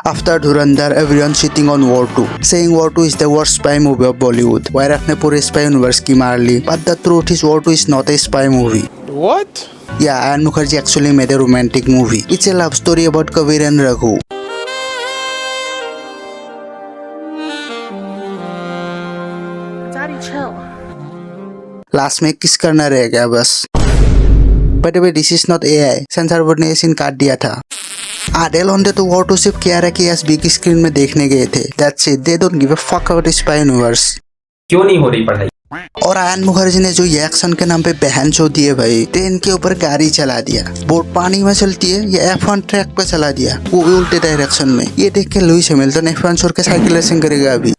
After Dhurandhar, everyone shitting on War 2, saying War 2 is the worst spy movie of Bollywood. YRF ने पूरे spy universe की मार ली. But the truth is War 2 is not a spy movie. What? Yeah, Ayan Mukherjee actually made a romantic movie. It's a love story about Kabir and Raghu. Daddy, chill. Last में किस करना रह गया बस. By the way, this is not AI. Sensor board ने ये scene काट दिया था. आधे लौंडे तो War 2 सिर्फ कियारा की बिग स्क्रीन में देखने गए थे. That's it. They don't give a fuck about spy universe. क्यों नहीं हो रही पढ़ाई? और आयन मुखर्जी ने जो ये एक्शन के नाम पे बहन चो दिए भाई, ट्रेन के ऊपर गाड़ी चला दिया, बोट पानी में चलती है, ये F1 ट्रैक पे चला दिया, वो भी उल्टे डायरेक्शन में. ये देख के लुइस हैमिल्टन F1 छोड़ के साइकिल रेसिंग करेगा अभी.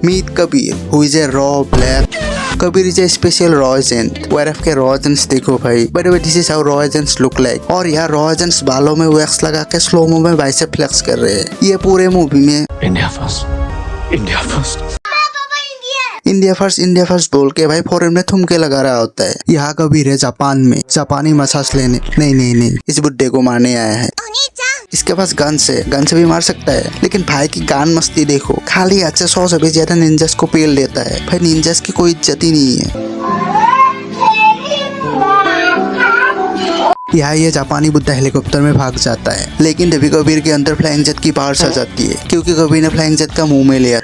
Meet Kabir, who is a raw black. Kabir is a special raw agent. YRF के raw agents देखो भाई. By the way, this is how raw agents look like. और यार raw agents बालों में वैक्स लगा के स्लो मो में बाइसेप फ्लेक्स कर रहे हैं. ये पूरे मूवी में India first. India first. India first बोल के भाई फॉरेन में थुमके लगा रहा होता है. यहाँ कबीर है जापान में, जापानी मसाज लेने. नहीं, इस बुड्ढे को मारने आया है. इसके पास गन से भी मार सकता है, लेकिन भाई की गान मस्ती देखो. खाली हाथ से 100 से भी ज्यादा निंजास को पेल देता है. भाई निंजास की कोई इज्जत ही नहीं है. यहाँ ये जापानी बुड्ढा हेलीकॉप्टर में भाग जाता है, लेकिन तभी कबीर के अंदर फ्लाइंग जेट की पावर आ जाती है, क्योंकि कबीर ने फ्लाइंग जेट का मुंह में लिया.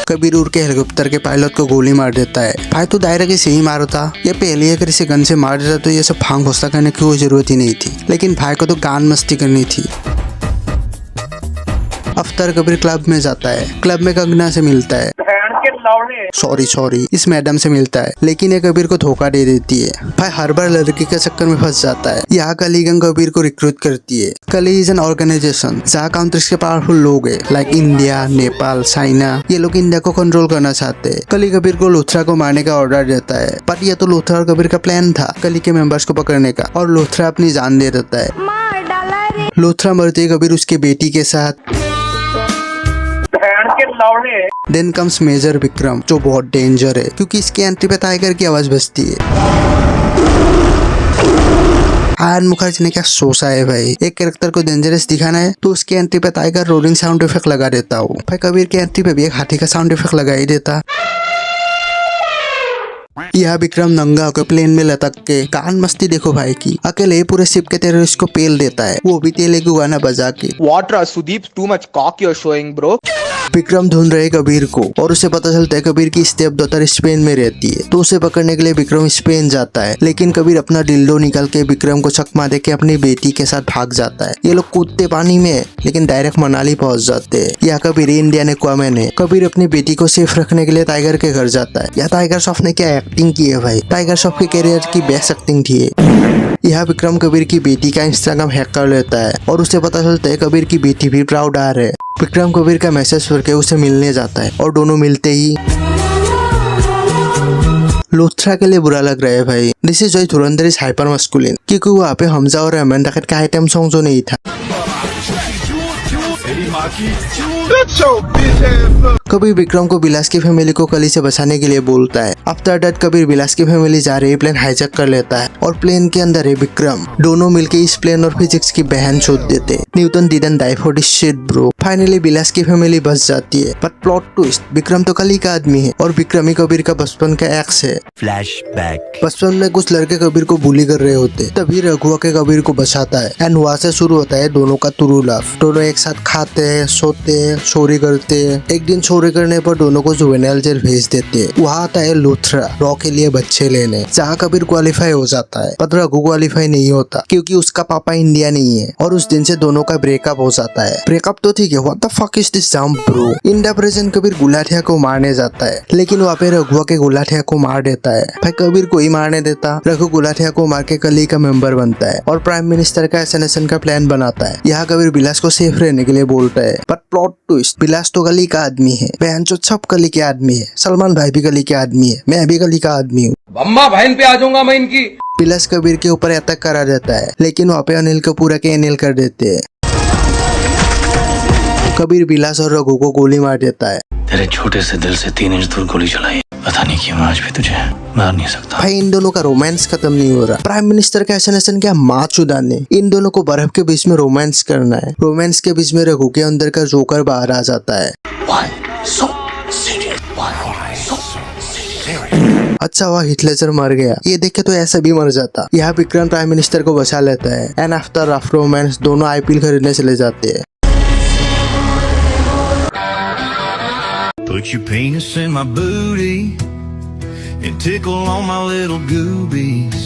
कबीर उड़ के हेलीकॉप्टर के पायलट को गोली मार देता है. भाई तो दायरा से ही मारता. ये पहले अगर इसे गन से मार देता तो ये सब भांग घोसला करने की कोई जरूरत ही नहीं थी, लेकिन भाई को तो गान मस्ती करनी थी. अफ्तर कबीर क्लब में जाता है. क्लब में कंगना से मिलता है. सॉरी इस मैडम से मिलता है, लेकिन ये कबीर को धोखा दे देती है. भाई हर बार लड़की के चक्कर में फंस जाता है. यहाँ कली गंग कबीर को रिक्रूट करती है. कली इज एन ऑर्गेनाइजेशन जहाँ काउंट्रीज के पावरफुल लोग है, लाइक इंडिया, नेपाल, चाइना. ये लोग इंडिया को कंट्रोल करना चाहते हैं. कली कबीर को लुथरा को मारने का ऑर्डर देता है, पर यह तो लुथरा और कबीर का प्लान था कली के मेंबर्स को पकड़ने का, और लुथरा अपनी जान दे देता है. लुथरा मरते कबीर उसके बेटी के साथ. देन कम्स मेजर विक्रम, जो बहुत डेंजर है, क्योंकि इसकी एंट्री पे टाइगर की आवाज बजती है. आयन मुखर्जी ने क्या सोचा है भाई, एक कैरेक्टर को डेंजरस दिखाना है तो उसकी एंट्री पे टाइगर रोरिंग साउंड इफेक्ट लगा देता हूँ. भाई कबीर की एंट्री पे भी एक हाथी का साउंड इफेक्ट लगा ही देता. यह विक्रम नंगा होकर प्लेन में लटक के कान मस्ती देखो भाई की. अकेले पूरे शिप के टेररिस्ट को पेल देता है, वो भी तेलुगु गाना बजा के. What, Sudeep? Too much cock you're showing, bro. Vikram ढूंढ रहे कबीर को, और उसे पता चलता है कबीर की स्टेप डॉटर स्पेन में रहती है, तो उसे पकड़ने के लिए विक्रम स्पेन जाता है. लेकिन कबीर अपना डिल्डो निकाल के विक्रम को चकमा दे के अपनी बेटी के साथ भाग जाता है. ये लोग कूदते पानी में, लेकिन डायरेक्ट मनाली पहुंच जाते हैं. यह कबीर इंडियन एक्वामैन है. कबीर अपनी बेटी को सेफ रखने के लिए टाइगर के घर जाता है. यह टाइगर श्रॉफ ने क्या एक्टिंग की है भाई, टाइगर श्रॉफ के कैरियर की बेस्ट एक्टिंग थी. यह विक्रम कबीर की बेटी का इंस्टाग्राम हैक कर लेता है, और उसे पता चलता है कबीर की बेटी भी प्राउड आ रहा है. विक्रम कबीर का मैसेज करके उसे मिलने जाता है, और दोनों मिलते ही लुथरा के लिए बुरा लग रहा है भाई. This is why Dhurandhar is hyper masculine, क्योंकि वहाँ पे हमजा और रहमान रखत का आइटम सॉन्ग जो नहीं था. कबीर विक्रम को बिलास की फैमिली को कली से बचाने के लिए बोलता है. आफ्टर दैट कबीर बिलास की फैमिली जा रही प्लेन हाईजैक कर लेता है, और प्लेन के अंदर है विक्रम. दोनों मिलके इस प्लेन और फिजिक्स की बहन छोड़ देते. Newton didn't die for this shit bro. Finally Bilas की फैमिली बच जाती है. बट प्लॉट ट्विस्ट, विक्रम तो कली का आदमी है, और विक्रम ही कबीर का बचपन का एक्स है. फ्लैशबैक. बचपन में कुछ लड़के कबीर को बुली कर रहे होते, तभी रघुआ के कबीर को बचाता है. एंड वहाँ से शुरू होता है दोनों का ट्रू लव. दोनों एक साथ खाते हैं, सोते हैं, चोरी करते हैं. एक दिन चोरी करने पर दोनों को जुवेनाइल जेल भेज देते हैं. वहाँ आता है लुथरा रॉ के लिए बच्चे लेने, जहाँ कबीर क्वालिफाई हो जाता है, पर रघु क्वालिफाई नहीं होता, क्योंकि उसका पापा इंडिया नहीं है. और उस दिन से दोनों का ब्रेकअप हो जाता है. ब्रेकअप तो ठीक है, what the fuck is this jump bro. In the present Kabir Gulatiya को मारने जाता है, लेकिन वहाँ पे रघुआ के गुलाटिया को मार देता है. भाई कबीर को ही मारने देता, रघु गुलाटिया को मार के कली का मेंबर बनता है, और प्राइम मिनिस्टर का असैसिनेशन का प्लान बनाता है. यहाँ कबीर बिलास को सेफ रहने के लिए बोलता है. बट प्लॉट ट्विस्ट, बिलास तो कली का आदमी है. बहन जो सब कली के आदमी है. सलमान भाई भी कली के आदमी है, मैं भी कली का आदमी हूँ. अम्मा बहन पे आ जाऊंगा मैं इनकी. बिलास कबीर के ऊपर अटैक करा देता है, लेकिन वहाँ पे अनिल कपूर के एनिल कर देते हैं. कबीर बिलास और रघु को गोली मार देता है. तेरे छोटे से दिल से 3 इंच दूर गोली चलाई। पता नहीं क्यों आज भी तुझे मार नहीं सकता। भाई इन दोनों का रोमांस खत्म नहीं हो रहा। प्राइम मिनिस्टर का असैसिनेशन क्या माँ चुदा ने। इन दोनों को बर्फ के बीच में रोमांस करना है। रोमांस के बीच में रघु के अंदर का जोकर बाहर आ जाता है। अच्छा हुआ हिटलर मर गया। ये देखे तो ऐसा भी मर जाता। यहाँ विक्रम प्राइम मिनिस्टर को बचा लेता है एंड आफ्टर रफ रोमांस दोनों आईपीएल खरीदने चले जाते हैं। Put your penis in my booty and tickle all my little goobies.